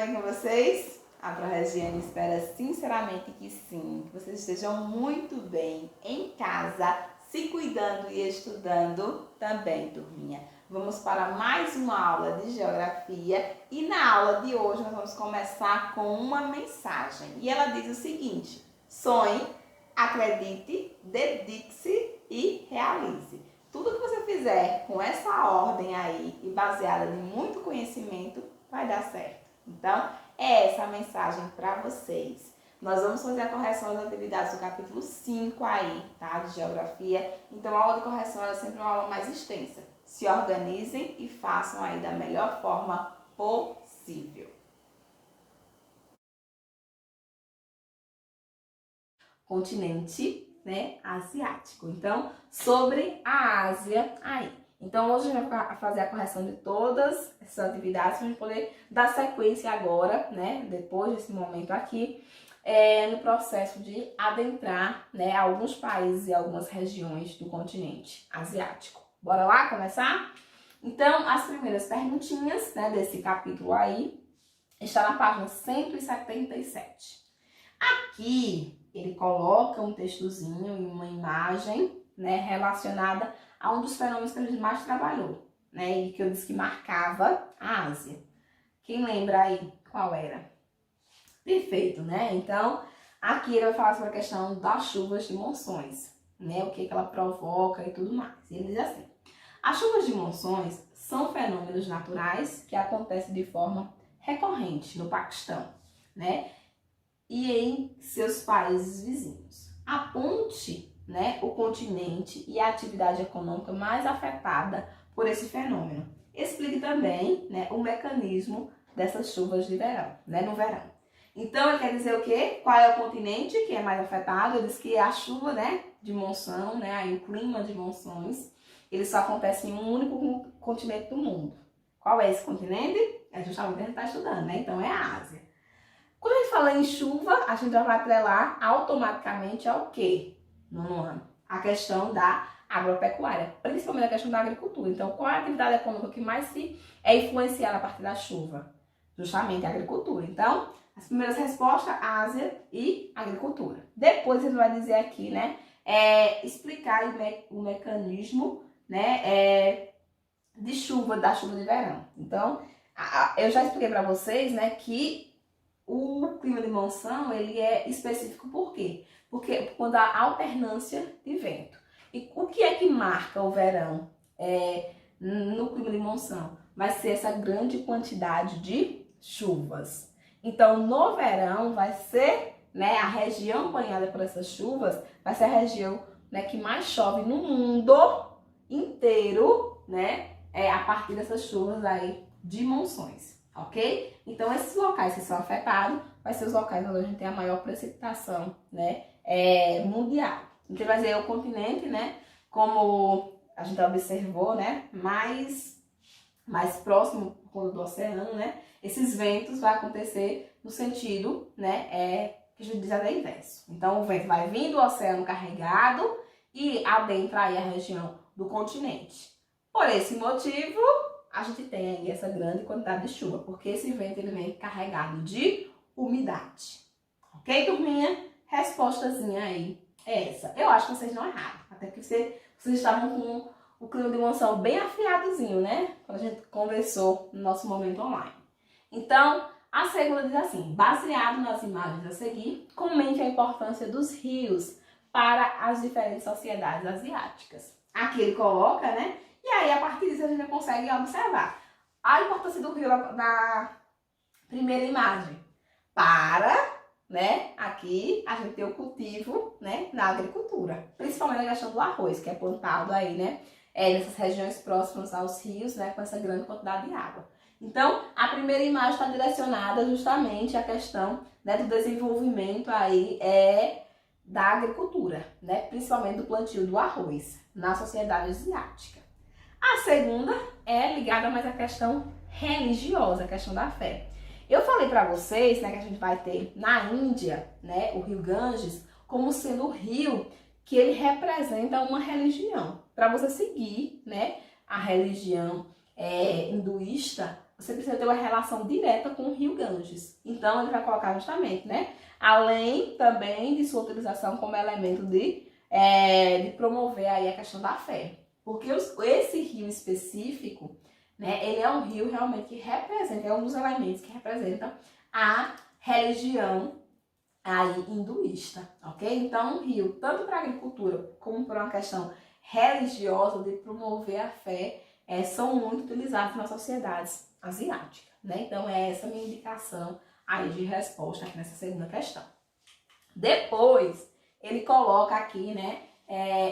bem com vocês? A Proregiane espera sinceramente que sim, que vocês estejam muito bem em casa, se cuidando e estudando também, turminha. Vamos para mais uma aula de geografia e na aula de hoje nós vamos começar com uma mensagem. E ela diz o seguinte: sonhe, acredite, dedique-se e realize. Tudo que você fizer com essa ordem aí e baseada em muito conhecimento vai dar certo. Então, é essa a mensagem para vocês. Nós vamos fazer a correção das atividades do capítulo 5 aí, tá? De geografia. Então, a aula de correção é sempre uma aula mais extensa. Se organizem e façam aí da melhor forma possível. Continente, né, asiático. Então, sobre a Ásia aí. Então, hoje a gente vai fazer a correção de todas essas atividades para a gente poder dar sequência agora, né, depois desse momento aqui, no processo de adentrar, né, alguns países e algumas regiões do continente asiático. Bora lá começar? Então, as primeiras perguntinhas, né, desse capítulo aí, está na página 177. Aqui, ele coloca um textozinho e uma imagem, né, relacionada a um dos fenômenos que a gente mais trabalhou, né, e que eu disse que marcava a Ásia. Quem lembra aí qual era? Perfeito, né? Então, aqui ele vai falar sobre a questão das chuvas de monções, né, o que ela provoca e tudo mais. E ele diz assim: as chuvas de monções são fenômenos naturais que acontecem de forma recorrente no Paquistão, né, e em seus países vizinhos. Aponte, né, o continente e a atividade econômica mais afetada por esse fenômeno. Explique também, né, o mecanismo dessas chuvas de verão, né, no verão. Então, ele quer dizer o quê? Qual é o continente que é mais afetado? Ele diz que a chuva, né, de monção, né, aí o clima de monções, ele só acontece em um único continente do mundo. Qual é esse continente? É justamente o que a gente está estudando, né? Então, é a Ásia. Quando a gente fala em chuva, a gente já vai atrelar automaticamente ao quê? No ano? A questão da agropecuária, principalmente a questão da agricultura. Então, qual é a atividade econômica que mais é influenciada a partir da chuva? Justamente a agricultura. Então, as primeiras respostas, Ásia e agricultura. Depois ele vai dizer aqui, né, explicar o mecanismo, né, de chuva, da chuva de verão. Então, eu já expliquei para vocês, né, que o clima de monção, ele é específico por quê? Porque quando há alternância de vento. E o que é que marca o verão no clima de monção? Vai ser essa grande quantidade de chuvas. Então, no verão, vai ser, né, a região banhada por essas chuvas, vai ser a região, né, que mais chove no mundo inteiro, né, a partir dessas chuvas aí de monções. Ok? Então, esses locais que são afetados vai ser os locais onde a gente tem a maior precipitação, né, mundial. Então, vai ser o continente, né, como a gente observou, né, mais próximo do oceano, né, esses ventos vai acontecer no sentido, né, que a gente diz até inverso. Então, o vento vai vir do oceano carregado e adentra aí a região do continente. Por esse motivo, a gente tem aí essa grande quantidade de chuva, porque esse vento ele vem carregado de umidade. Ok, turminha? Respostazinha aí é essa. Eu acho que vocês não erraram, até que vocês estavam com o clima de monção bem afiadozinho, né? Quando a gente conversou no nosso momento online. Então, a segunda diz assim: baseado nas imagens a seguir, comente a importância dos rios para as diferentes sociedades asiáticas. Aqui ele coloca, né? E aí, a partir disso, a gente já consegue observar a importância do rio na primeira imagem. Para, né, aqui a gente tem o cultivo, né, na agricultura. Principalmente a questão do arroz, que é plantado aí, né, nessas regiões próximas aos rios, né, com essa grande quantidade de água. Então, a primeira imagem está direcionada justamente à questão, né, do desenvolvimento aí, da agricultura, né, principalmente do plantio do arroz na sociedade asiática. A segunda é ligada mais à questão religiosa, a questão da fé. Eu falei para vocês, né, que a gente vai ter na Índia, né, o rio Ganges, como sendo o rio que ele representa uma religião. Para você seguir, né, a religião hinduísta, você precisa ter uma relação direta com o rio Ganges. Então, ele vai colocar justamente, né? Além também de sua utilização como elemento de promover aí a questão da fé. Porque esse rio específico, né? Ele é um rio realmente que representa, é um dos elementos que representa a religião aí hinduísta, ok? Então, um rio, tanto para a agricultura como para uma questão religiosa de promover a fé, são muito utilizados nas sociedades asiáticas, né? Então, essa minha indicação aí de resposta aqui nessa segunda questão. Depois, ele coloca aqui, né,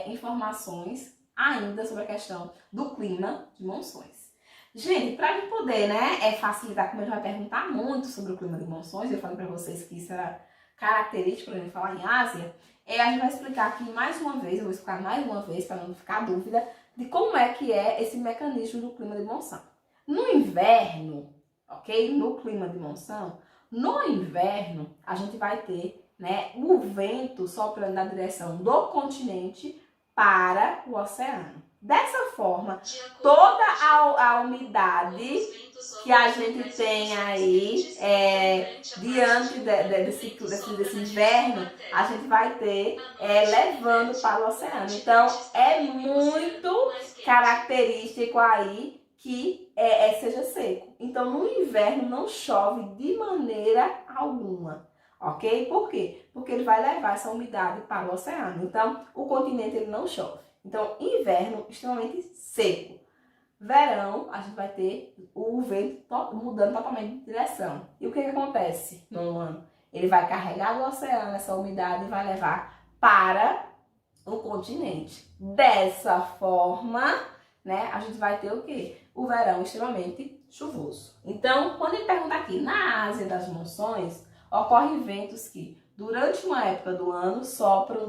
informações ainda sobre a questão do clima de monções. Gente, para a gente poder, né, facilitar, como ele vai perguntar muito sobre o clima de monções, eu falei para vocês que isso era característico para a gente falar em Ásia, a gente vai explicar aqui mais uma vez, eu vou explicar mais uma vez para não ficar dúvida, de como é que é esse mecanismo do clima de monção. No inverno, ok? No clima de monção, no inverno a gente vai ter, né, o vento soprando na direção do continente para o oceano. Dessa forma, toda a umidade que a gente tem aí diante desse inverno, a gente vai ter levando para o oceano. Então, é muito característico aí que seja seco. Então, no inverno não chove de maneira alguma. Ok? Por quê? Porque ele vai levar essa umidade para o oceano. Então, o continente ele não chove. Então, inverno extremamente seco. Verão, a gente vai ter o vento mudando totalmente de direção. E o que acontece no ano? Ele vai carregar do oceano essa umidade e vai levar para o continente. Dessa forma, né, a gente vai ter o quê? O verão extremamente chuvoso. Então, quando ele pergunta aqui, na Ásia das monções, ocorrem ventos que, durante uma época do ano, sopram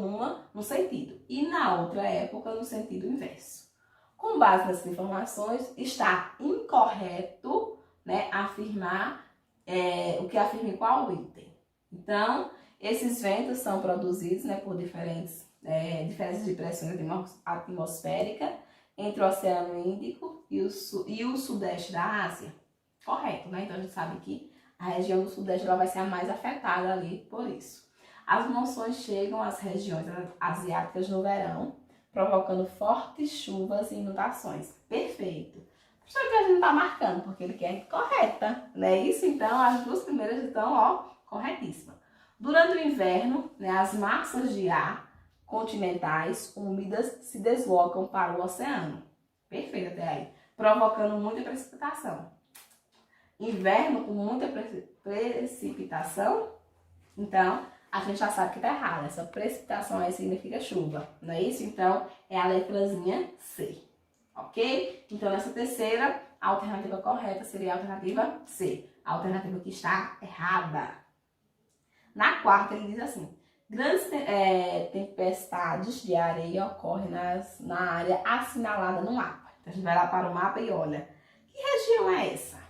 num sentido e na outra época no sentido inverso. Com base nessas informações, está incorreto, né, afirmar o que afirma em qual item. Então, esses ventos são produzidos, né, por diferenças de pressão atmosférica entre o Oceano Índico e o sudeste da Ásia. Correto, né? Então, a gente sabe que a região do sudeste ela vai ser a mais afetada ali por isso. As monções chegam às regiões asiáticas no verão, provocando fortes chuvas e inundações. Perfeito. Só que a gente não está marcando, porque ele quer correta, né? Isso, então, as duas primeiras estão, ó, corretíssimas. Durante o inverno, né, as massas de ar continentais úmidas se deslocam para o oceano. Perfeito até aí. Provocando muita precipitação. Inverno com muita precipitação, então a gente já sabe que tá errado. Essa precipitação aí significa chuva, não é isso? Então é a letrazinha C, ok? Então nessa terceira, a alternativa correta seria a alternativa C, a alternativa que está errada. Na quarta ele diz assim: grandes tempestades de areia ocorrem na área assinalada no mapa. Então a gente vai lá para o mapa e olha, que região é essa?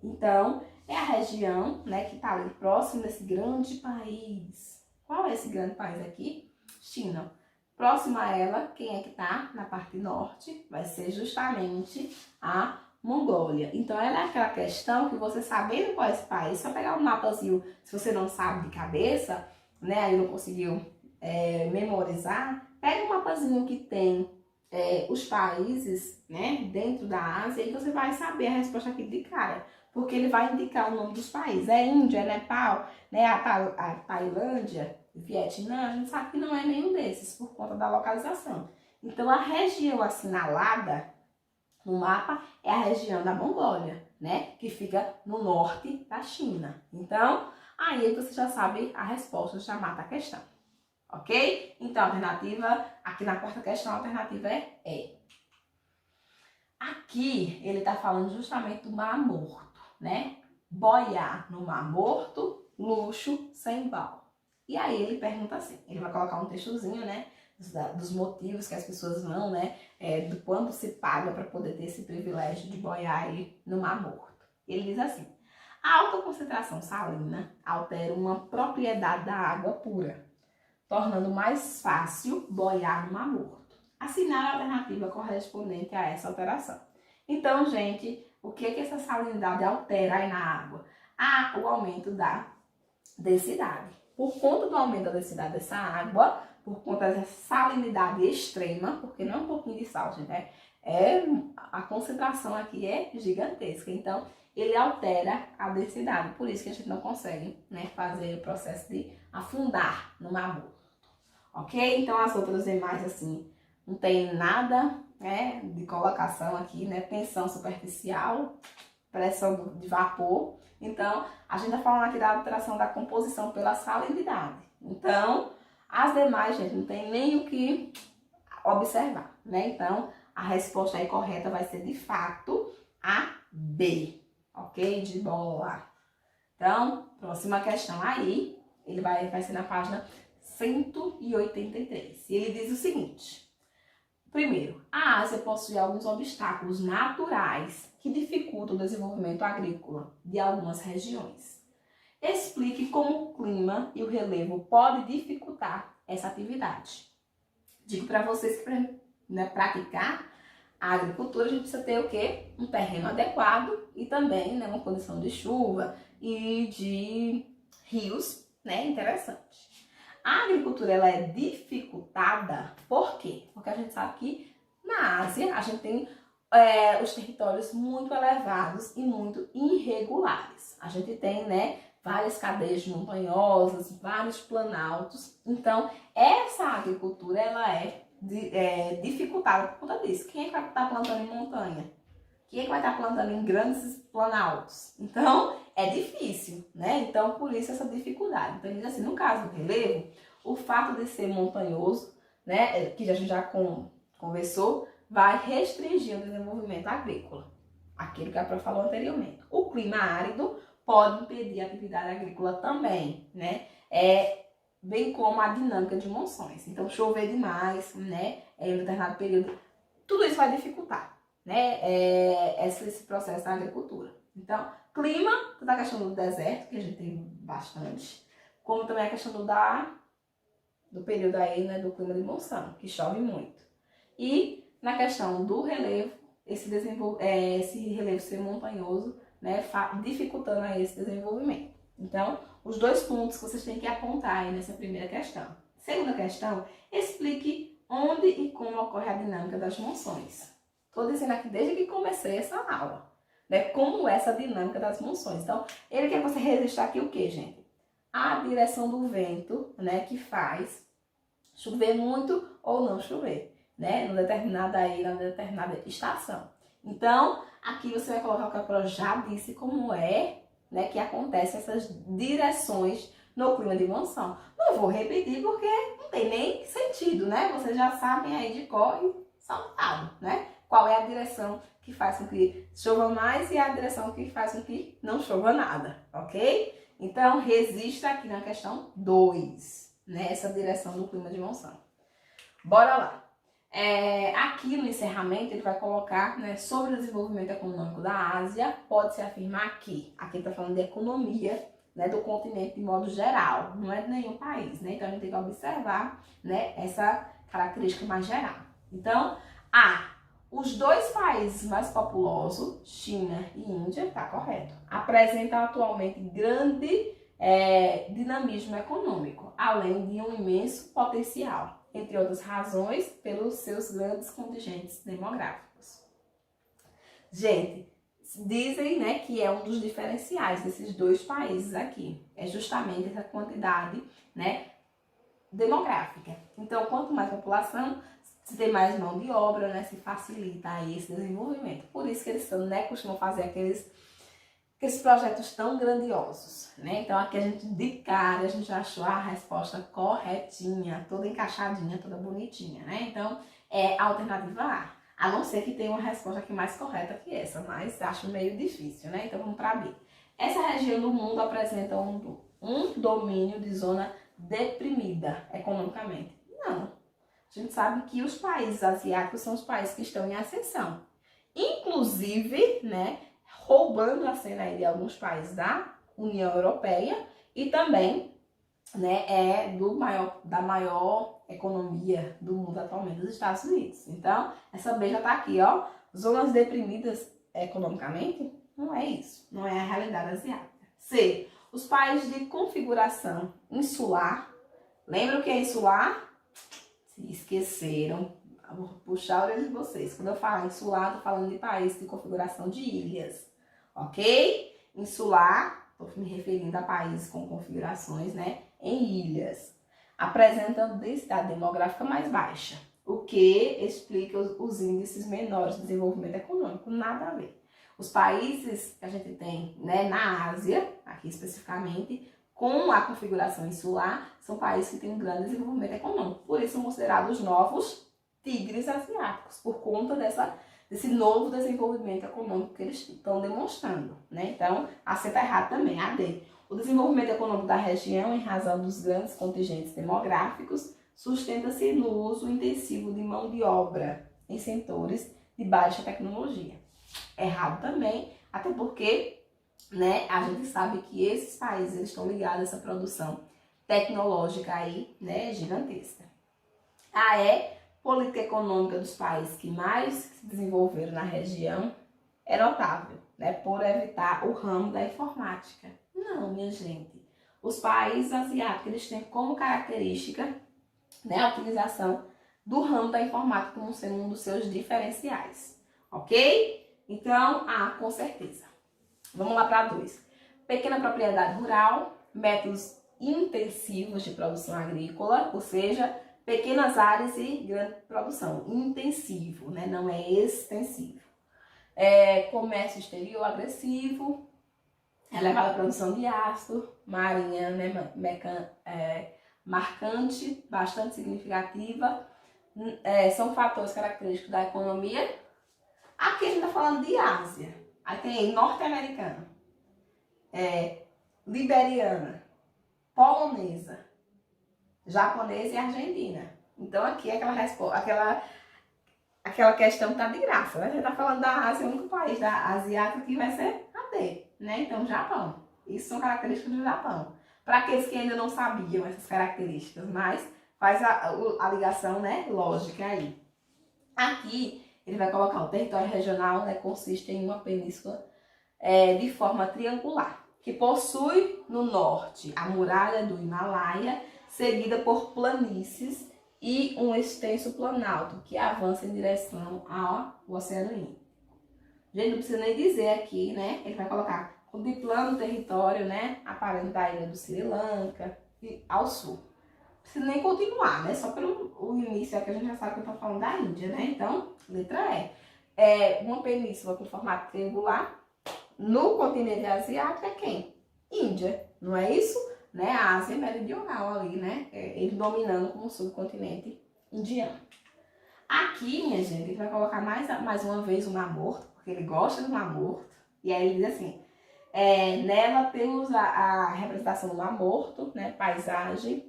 Então, é a região, né, que está ali próximo desse grande país. Qual é esse grande país aqui? China. Próximo a ela, quem é que está na parte norte? Vai ser justamente a Mongólia. Então, ela é aquela questão que você sabendo qual é esse país, só pegar um mapazinho, se você não sabe de cabeça, né, aí não conseguiu memorizar, pega um mapazinho que tem os países, né, dentro da Ásia e você vai saber a resposta aqui de cara. Porque ele vai indicar o nome dos países. É Índia, é Nepal, né, a Tailândia, Vietnã, a gente sabe que não é nenhum desses, por conta da localização. Então, a região assinalada no mapa é a região da Mongólia, né, que fica no norte da China. Então, aí você já sabe a resposta, já mata a questão. Ok? Então, a alternativa, aqui na quarta questão, a alternativa é E. Aqui, ele está falando justamente do Mar Morto, né? Boiar no Mar Morto, luxo sem bal. E aí ele pergunta assim, ele vai colocar um textozinho, né? Dos motivos que as pessoas vão, né? Do quanto se paga para poder ter esse privilégio de boiar aí no Mar Morto. Ele diz assim: a alta concentração salina altera uma propriedade da água pura, tornando mais fácil boiar no Mar Morto. Assinale a alternativa correspondente a essa alteração. Então, gente, o que essa salinidade altera aí na água? O aumento da densidade. Por conta do aumento da densidade dessa água, por conta dessa salinidade extrema, porque não é um pouquinho de sal, gente, a concentração aqui é gigantesca. Então, ele altera a densidade. Por isso que a gente não consegue, né, fazer o processo de afundar no mar morto. Ok? Então, as outras demais, assim, não tem nada, né, de colocação aqui, né? Tensão superficial, pressão de vapor. Então, a gente está falando aqui da alteração da composição pela salinidade. Então, as demais, gente, não tem nem o que observar, né? Então, a resposta aí correta vai ser, de fato, a B, ok? De bola. Então, próxima questão aí, ele vai ser na página 183. E ele diz o seguinte: primeiro, a Ásia possui alguns obstáculos naturais que dificultam o desenvolvimento agrícola de algumas regiões. Explique como o clima e o relevo podem dificultar essa atividade. Digo para vocês que para, né, praticar a agricultura, a gente precisa ter o quê? Um terreno adequado e também, né, uma condição de chuva e de rios, né, interessante. A agricultura, ela é dificultada, por quê? Porque a gente sabe que na Ásia a gente tem os territórios muito elevados e muito irregulares. A gente tem, né, várias cadeias montanhosas, vários planaltos. Então, essa agricultura, ela é dificultada por conta disso. Quem é que vai estar plantando em montanha? Quem é que vai estar plantando em grandes planaltos? Então, é difícil, né? Então, por isso essa dificuldade. Então, ele diz assim, no caso do relevo, o fato de ser montanhoso, né, que a gente já conversou, vai restringir o desenvolvimento agrícola. Aquilo que a Prof falou anteriormente. O clima árido pode impedir a atividade agrícola também, né? Bem como a dinâmica de monções. Então, chover demais, né, em um determinado período, tudo isso vai dificultar, né, esse processo da agricultura. Então, clima, toda a questão do deserto, que a gente tem bastante, como também a questão do período aí, né, do clima de monção, que chove muito. E na questão do relevo, esse relevo ser montanhoso, né, dificultando aí esse desenvolvimento. Então, os dois pontos que vocês têm que apontar aí nessa primeira questão. Segunda questão, explique onde e como ocorre a dinâmica das monções. Estou dizendo aqui desde que comecei essa aula, né, como é essa dinâmica das monções. Então, ele quer que você registrar aqui o que, gente? A direção do vento, né, que faz chover muito ou não chover, né, na determinada estação. Então, aqui você vai colocar o que a Pro já disse como é, né, que acontecem essas direções no clima de monção. Não vou repetir porque não tem nem sentido, né? Vocês já sabem aí de cor e saltado, né? Qual é a direção que faz com que chova mais e a direção que faz com que não chova nada, ok? Então, resista aqui na questão 2, né? Essa direção do clima de monção. Bora lá. Aqui no encerramento ele vai colocar, né, sobre o desenvolvimento econômico da Ásia, pode-se afirmar que, aqui está falando de economia, né, do continente de modo geral, não é de nenhum país, né? Então a gente tem que observar, né, essa característica mais geral. Então, os dois países mais populosos, China e Índia, tá correto, apresentam atualmente grande dinamismo econômico, além de um imenso potencial, entre outras razões, pelos seus grandes contingentes demográficos. Gente, dizem, né, que é um dos diferenciais desses dois países aqui, é justamente essa quantidade, né, demográfica. Então, quanto mais população, se tem mais mão de obra, né, se facilita aí esse desenvolvimento. Por isso que eles né, costumam fazer aqueles projetos tão grandiosos, né? Então aqui a gente, de cara, a gente já achou a resposta corretinha, toda encaixadinha, toda bonitinha, né? Então é a alternativa A não ser que tenha uma resposta aqui mais correta que essa, mas acho meio difícil, né? Então vamos para B. Essa região do mundo apresenta um domínio de zona deprimida economicamente. Não. A gente sabe que os países asiáticos são os países que estão em ascensão. Inclusive, né, roubando a cena aí de alguns países da União Europeia e também, né, da maior economia do mundo atualmente, dos Estados Unidos. Então, essa B já tá aqui, ó, zonas deprimidas economicamente? Não é isso, não é a realidade asiática. C, os países de configuração insular. Lembra o que é insular? Se esqueceram, eu vou puxar a orelha de vocês. Quando eu falo insular, estou falando de países de configuração de ilhas, ok? Insular, estou me referindo a países com configurações, né, em ilhas. Apresentam densidade demográfica mais baixa, o que explica os índices menores de desenvolvimento econômico. Nada a ver. Os países que a gente tem, né, na Ásia, aqui especificamente, com a configuração insular, são países que têm um grande desenvolvimento econômico. Por isso são considerados novos tigres asiáticos, por conta desse novo desenvolvimento econômico que eles estão demonstrando, né? Então, a C está errado também, a D. O desenvolvimento econômico da região, em razão dos grandes contingentes demográficos, sustenta-se no uso intensivo de mão de obra em setores de baixa tecnologia. Errado também, até porque, né, a gente sabe que esses países eles estão ligados a essa produção tecnológica aí, né, gigantesca. A E, política econômica dos países que mais se desenvolveram na região é notável, né, por evitar o ramo da informática. Não, minha gente. Os países asiáticos eles têm como característica, né, a utilização do ramo da informática como sendo um dos seus diferenciais, ok? Então, com certeza. Vamos lá para 2. Pequena propriedade rural, métodos intensivos de produção agrícola, ou seja, pequenas áreas e grande produção. Intensivo, né? Não é extensivo. Comércio exterior agressivo, elevada produção de ácido, marinha, né? Marcante, bastante significativa. São fatores característicos da economia. Aqui a gente está falando de Ásia. Aí tem norte-americana, liberiana, polonesa, japonesa e argentina. Então aqui é aquela questão tá de graça, né? A gente tá falando da Ásia, o único país da asiática que vai ser a D, né? Então Japão. Isso são características do Japão. Para aqueles que ainda não sabiam essas características, mas faz a ligação, né, lógica aí. Aqui ele vai colocar o território regional, né, consiste em uma península de forma triangular, que possui no norte a muralha do Himalaia, seguida por planícies e um extenso planalto que avança em direção ao Oceano Índico. Gente, não precisa nem dizer aqui, né? Ele vai colocar contemplando o território, né, aparente da ilha do Sri Lanka e ao sul. Não precisa nem continuar, né? Só pelo início aqui a gente já sabe que eu tô falando da Índia, né? Então, letra E. Uma península com formato triangular. No continente asiático é quem? Índia, não é isso? Né? A Ásia meridional ali, né? Ele dominando como subcontinente indiano. Aqui, minha gente, ele vai colocar mais uma vez o Mar Morto, porque ele gosta do Mar Morto. E aí ele diz assim, nela temos a representação do Mar Morto, né? Paisagem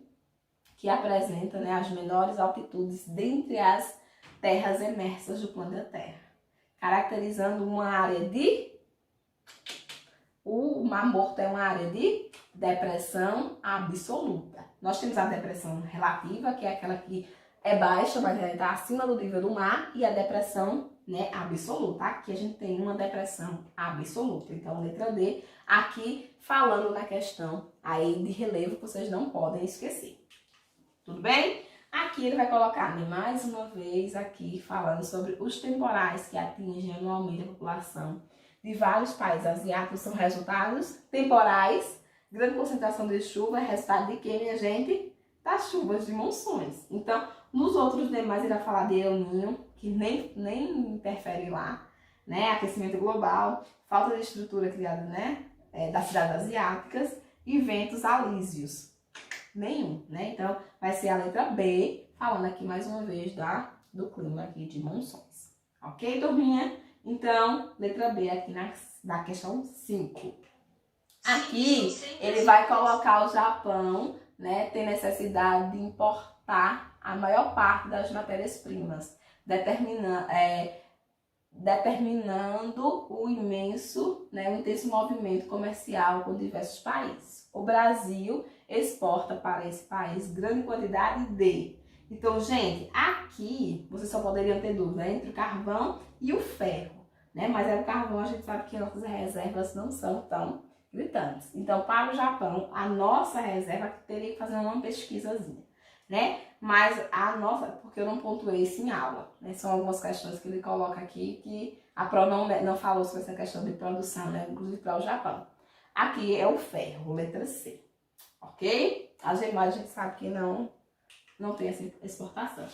que apresenta, né, as menores altitudes dentre as terras emersas do planeta Terra, caracterizando uma área de... O Mar Morto é uma área de depressão absoluta. Nós temos a depressão relativa, que é aquela que é baixa, mas ela está acima do nível do mar, e a depressão, né, absoluta. Aqui a gente tem uma depressão absoluta. Então, letra D, aqui falando na questão aí de relevo, que vocês não podem esquecer. Tudo bem? Aqui ele vai colocar, né, mais uma vez aqui falando sobre os temporais que atingem anualmente a população de vários países asiáticos. São resultados temporais. Grande concentração de chuva é resultado de quê, minha gente? Das chuvas de monções. Então, nos outros demais ele vai falar de El Niño, que nem interfere lá, né? Aquecimento global, falta de estrutura criada, né, das cidades asiáticas e ventos alísios. Nenhum, né? Então, vai ser a letra B, falando aqui mais uma vez do clima aqui de monções. Ok, turminha? Então, letra B aqui na questão 5. Aqui, ele vai colocar o Japão, né? Tem necessidade de importar a maior parte das matérias-primas, determinando o imenso, né, o intenso movimento comercial com diversos países. O Brasil exporta para esse país grande quantidade de Então, gente, aqui vocês só poderiam ter dúvida entre o carvão e o ferro, né? Mas o carvão, a gente sabe que nossas reservas não são tão gritantes. Então, para o Japão, a nossa reserva teria que fazer uma pesquisazinha, né? Mas a nossa, porque eu não pontuei isso em aula, né? São algumas questões que ele coloca aqui que a Pro não falou sobre essa questão de produção, né? Inclusive para o Japão. Aqui é o ferro, letra C, ok? As demais a gente sabe que não tem essa exportação.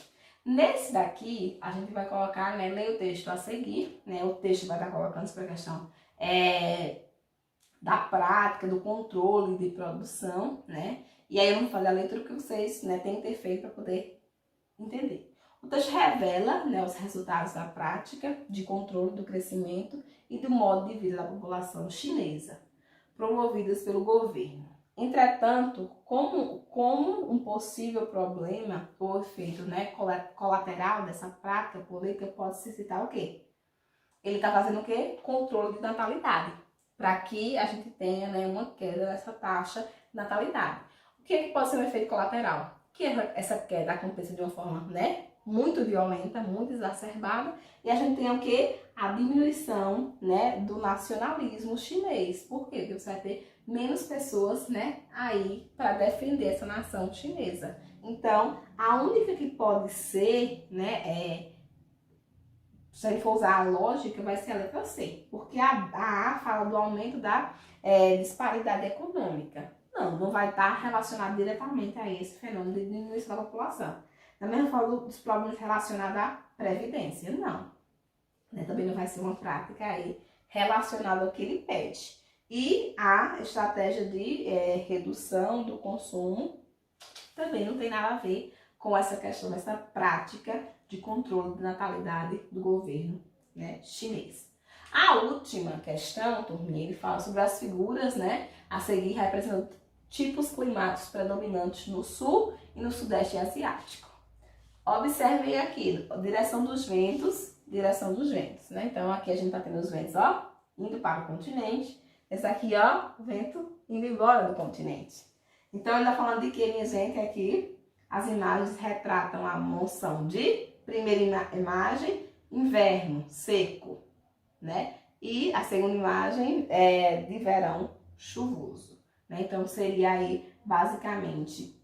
Nesse daqui, a gente vai colocar, né, ler o texto a seguir, né, o texto vai estar colocando sobre a questão da prática, do controle de produção, né, e aí eu vou fazer a letra que vocês, né, têm que ter feito para poder entender. O texto revela, né, os resultados da prática de controle do crescimento e do modo de vida da população chinesa, promovidas pelo governo. Entretanto, como um possível problema ou efeito, né, colateral dessa prática política pode se citar o quê? Ele está fazendo o quê? Controle de natalidade, para que a gente tenha, né, uma queda nessa taxa de natalidade. O que é que pode ser um efeito colateral? Que essa queda aconteça de uma forma, né, muito violenta, muito exacerbada, e a gente tem o quê? A diminuição, né, do nacionalismo chinês. Por quê? Porque você vai ter menos pessoas, né, aí para defender essa nação chinesa. Então, a única que pode ser, né, se a gente for usar a lógica, vai ser a letra C, porque a A fala do aumento da disparidade econômica. Não vai estar relacionado diretamente a esse fenômeno de diminuição da população. Da mesma forma dos problemas relacionados à previdência, não. Né? Também não vai ser uma prática aí relacionada ao que ele pede. E a estratégia de redução do consumo também não tem nada a ver com essa questão, essa prática de controle de natalidade do governo, né, chinês. A última questão, turminha, ele fala sobre as figuras, né, a seguir representando tipos climáticos predominantes no sul e no sudeste asiático. Observem aqui, direção dos ventos, né? Então aqui a gente tá tendo os ventos, ó, indo para o continente. Esse aqui, ó, o vento indo embora do continente. Então ele tá falando de que, minha gente, aqui as imagens retratam a monção de primeira imagem, inverno seco, né? E a segunda imagem é de verão chuvoso, né? Então seria aí basicamente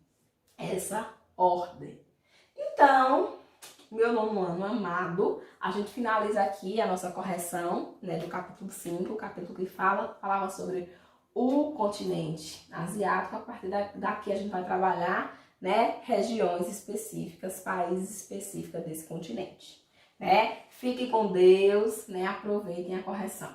essa ordem. Então, meu nono ano amado, a gente finaliza aqui a nossa correção, né, do capítulo 5, o capítulo que falava sobre o continente asiático. A partir daqui a gente vai trabalhar, né, regiões específicas, países específicos desse continente, né? Fiquem com Deus, né? Aproveitem a correção.